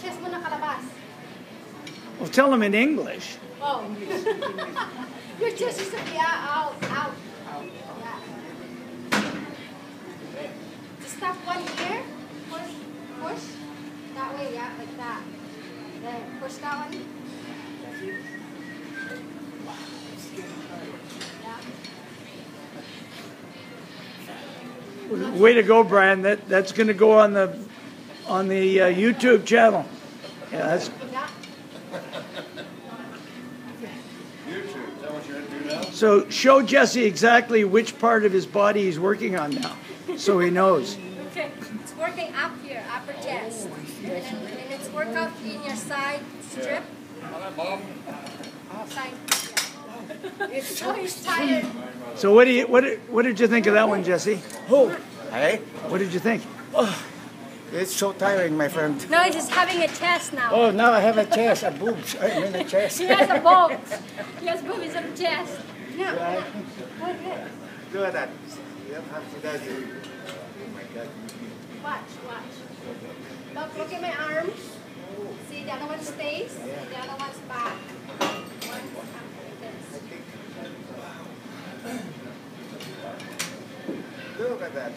chest mo nakalabas. Well, tell them in English. Oh. Your chest is out. Yeah. Just stop one ear. Push. That way, yeah, like that. Then push that one. Yeah. Way to go, Brian. That's going to go on the YouTube channel. Yeah, that's. So show Jesse exactly which part of his body he's working on now, so he knows. Okay, it's working up here, upper chest, and it's work out in your side strip. Side. So he's tired. So what did you think of that one, Jesse? Oh, hey, What did you think? oh, it's so tiring, my friend. No, he's just having a chest now. Oh, now I have a chest, a boobs. I mean a chest. He has a boat. He has boobies on the chest. Yeah. Right. Okay. Look at that. You have to do it. Oh my God. Watch. Look at my arms. See, the other one stays. The other one's back. One's up like this. Look at that.